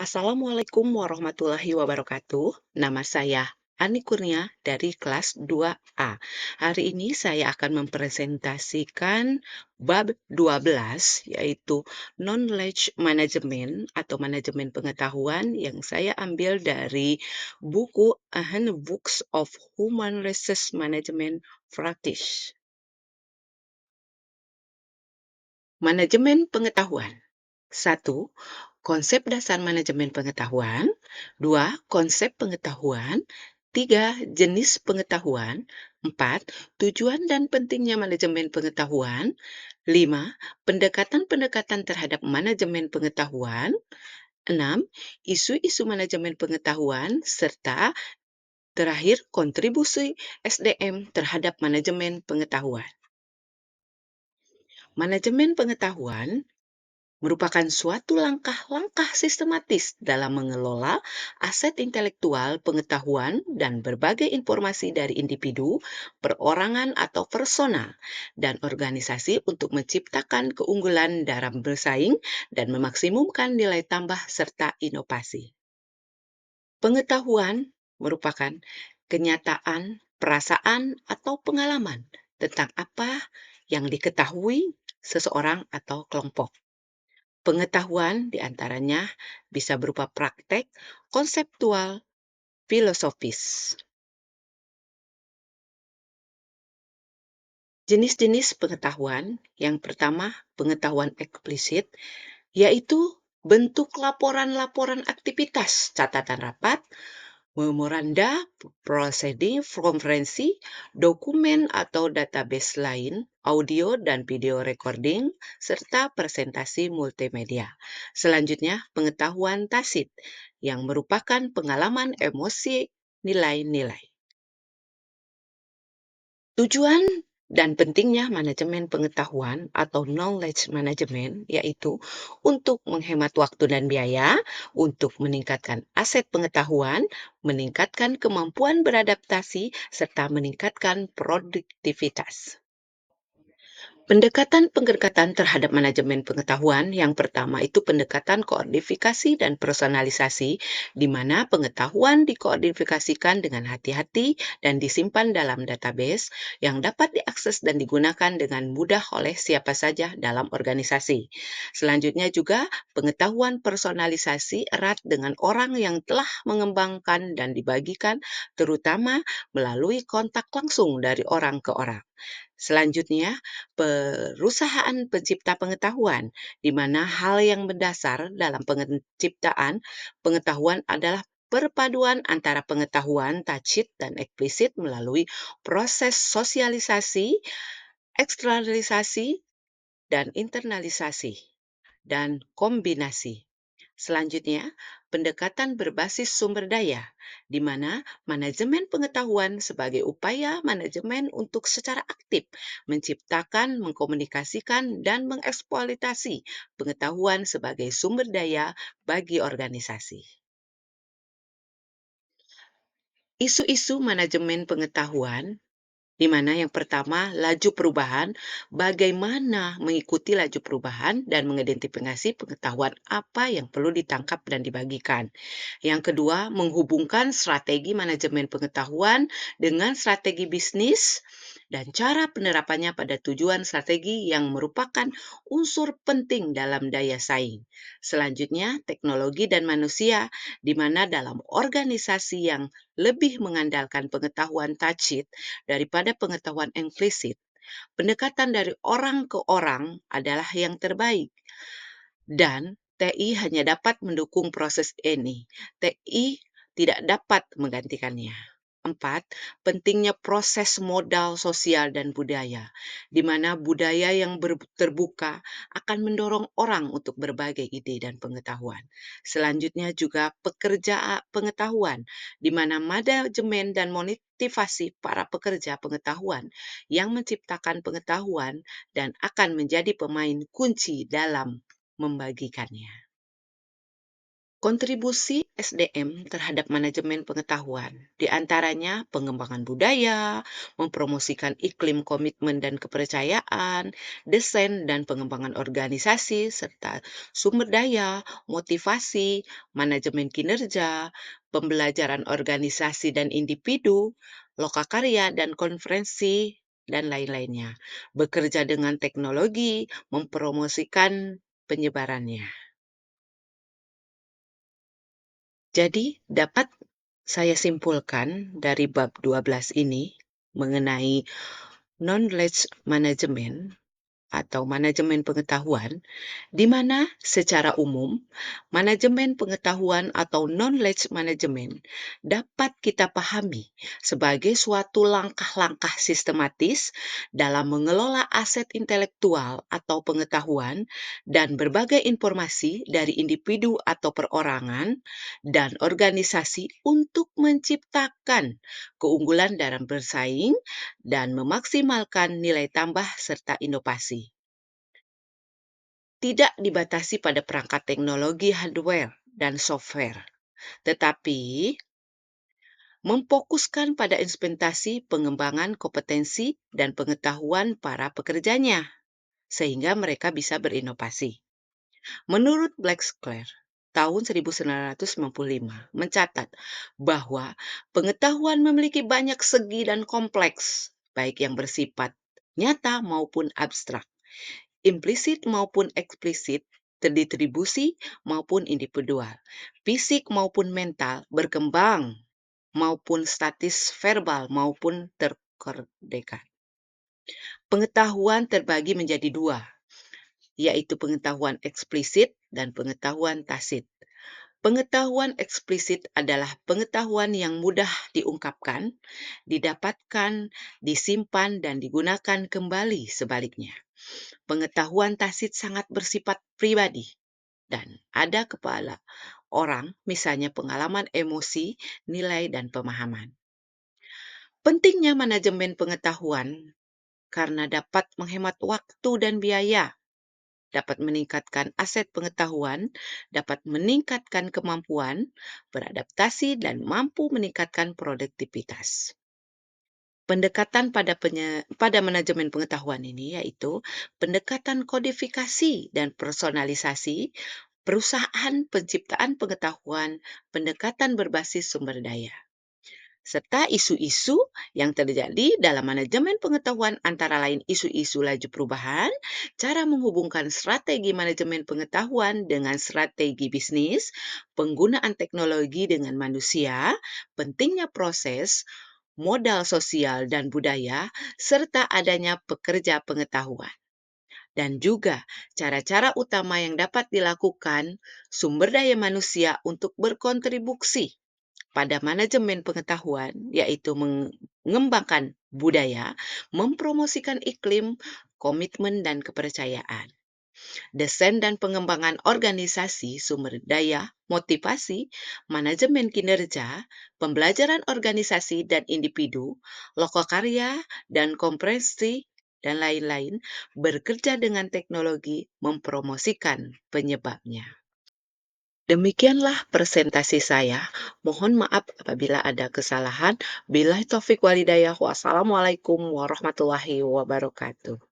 Assalamualaikum warahmatullahi wabarakatuh. Nama saya Ani Kurnia dari kelas 2A. Hari ini saya akan mempresentasikan bab 12 yaitu Knowledge Management atau manajemen pengetahuan yang saya ambil dari buku A Handbooks of Human Resource Management Practice. Manajemen pengetahuan. 1. Konsep dasar manajemen pengetahuan. 2. Konsep pengetahuan. 3. Jenis pengetahuan. 4. Tujuan dan pentingnya manajemen pengetahuan. 5. Pendekatan-pendekatan terhadap manajemen pengetahuan. 6. Isu-isu manajemen pengetahuan, serta terakhir kontribusi SDM terhadap manajemen pengetahuan. Manajemen pengetahuan merupakan suatu langkah-langkah sistematis dalam mengelola aset intelektual, pengetahuan, dan berbagai informasi dari individu, perorangan atau personal, dan organisasi untuk menciptakan keunggulan dalam bersaing dan memaksimumkan nilai tambah serta inovasi. Pengetahuan merupakan kenyataan, perasaan, atau pengalaman tentang apa yang diketahui seseorang atau kelompok. Pengetahuan diantaranya bisa berupa praktek, konseptual, filosofis. Jenis-jenis pengetahuan, yang pertama pengetahuan eksplisit, yaitu bentuk laporan-laporan aktivitas, catatan rapat, memoranda, prosedur, konferensi, dokumen atau database lain, audio dan video recording, serta presentasi multimedia. Selanjutnya, pengetahuan tacit, yang merupakan pengalaman emosi nilai-nilai. Tujuan dan pentingnya manajemen pengetahuan atau knowledge management yaitu untuk menghemat waktu dan biaya, untuk meningkatkan aset pengetahuan, meningkatkan kemampuan beradaptasi, serta meningkatkan produktivitas. Pendekatan-pendekatan terhadap manajemen pengetahuan yang pertama itu pendekatan koodifikasi dan personalisasi, di mana pengetahuan dikoodifikasikan dengan hati-hati dan disimpan dalam database yang dapat diakses dan digunakan dengan mudah oleh siapa saja dalam organisasi. Selanjutnya juga pengetahuan personalisasi erat dengan orang yang telah mengembangkan dan dibagikan, terutama melalui kontak langsung dari orang ke orang. Selanjutnya, perusahaan pencipta pengetahuan, di mana hal yang mendasar dalam penciptaan pengetahuan adalah perpaduan antara pengetahuan tacit dan eksplisit melalui proses sosialisasi, eksternalisasi, dan internalisasi, dan kombinasi. Selanjutnya, pendekatan berbasis sumber daya, di mana manajemen pengetahuan sebagai upaya manajemen untuk secara aktif menciptakan, mengkomunikasikan, dan mengeksploitasi pengetahuan sebagai sumber daya bagi organisasi. Isu-isu manajemen pengetahuan, di mana yang pertama, laju perubahan, bagaimana mengikuti laju perubahan dan mengidentifikasi pengetahuan apa yang perlu ditangkap dan dibagikan. Yang kedua, menghubungkan strategi manajemen pengetahuan dengan strategi bisnis dan cara penerapannya pada tujuan strategi yang merupakan unsur penting dalam daya saing. Selanjutnya, teknologi dan manusia, di mana dalam organisasi yang lebih mengandalkan pengetahuan tacit daripada pengetahuan implisit, pendekatan dari orang ke orang adalah yang terbaik. Dan TI hanya dapat mendukung proses ini. TI tidak dapat menggantikannya. 4. Pentingnya proses modal sosial dan budaya, di mana budaya yang terbuka akan mendorong orang untuk berbagai ide dan pengetahuan. Selanjutnya juga pekerja pengetahuan, di mana manajemen dan motivasi para pekerja pengetahuan yang menciptakan pengetahuan dan akan menjadi pemain kunci dalam membagikannya. Kontribusi SDM terhadap manajemen pengetahuan, di antaranya pengembangan budaya, mempromosikan iklim komitmen dan kepercayaan, desain dan pengembangan organisasi, serta sumber daya, motivasi, manajemen kinerja, pembelajaran organisasi dan individu, lokakarya dan konferensi, dan lain-lainnya. Bekerja dengan teknologi, mempromosikan penyebarannya. Jadi, dapat saya simpulkan dari bab 12 ini mengenai knowledge management atau manajemen pengetahuan, di mana secara umum manajemen pengetahuan atau knowledge management dapat kita pahami sebagai suatu langkah-langkah sistematis dalam mengelola aset intelektual atau pengetahuan dan berbagai informasi dari individu atau perorangan dan organisasi untuk menciptakan keunggulan dalam bersaing dan memaksimalkan nilai tambah serta inovasi. Tidak dibatasi pada perangkat teknologi hardware dan software, tetapi memfokuskan pada implementasi pengembangan kompetensi dan pengetahuan para pekerjanya, sehingga mereka bisa berinovasi. Menurut Blackclair, tahun 1995 mencatat bahwa pengetahuan memiliki banyak segi dan kompleks, baik yang bersifat nyata maupun abstrak, implisit maupun eksplisit, terdistribusi maupun individual, fisik maupun mental, berkembang maupun statis, verbal maupun terkodekan. Pengetahuan terbagi menjadi dua, yaitu pengetahuan eksplisit dan pengetahuan tacit. Pengetahuan eksplisit adalah pengetahuan yang mudah diungkapkan, didapatkan, disimpan, dan digunakan kembali sebaliknya. Pengetahuan tacit sangat bersifat pribadi dan ada kepada orang, misalnya pengalaman emosi, nilai, dan pemahaman. Pentingnya manajemen pengetahuan karena dapat menghemat waktu dan biaya, dapat meningkatkan aset pengetahuan, dapat meningkatkan kemampuan beradaptasi, dan mampu meningkatkan produktivitas. Pendekatan pada manajemen pengetahuan ini yaitu pendekatan kodifikasi dan personalisasi, perusahaan penciptaan pengetahuan, pendekatan berbasis sumber daya, serta isu-isu yang terjadi dalam manajemen pengetahuan antara lain isu-isu laju perubahan, cara menghubungkan strategi manajemen pengetahuan dengan strategi bisnis, penggunaan teknologi dengan manusia, pentingnya proses, modal sosial dan budaya, serta adanya pekerja pengetahuan. Dan juga cara-cara utama yang dapat dilakukan sumber daya manusia untuk berkontribusi pada manajemen pengetahuan, yaitu mengembangkan budaya, mempromosikan iklim, komitmen, dan kepercayaan. Desain dan pengembangan organisasi, sumber daya, motivasi, manajemen kinerja, pembelajaran organisasi dan individu, lokakarya, dan kompresi, dan lain-lain, bekerja dengan teknologi mempromosikan penyebabnya. Demikianlah presentasi saya. Mohon maaf apabila ada kesalahan. Billahi taufik walhidayah. Wassalamualaikum warahmatullahi wabarakatuh.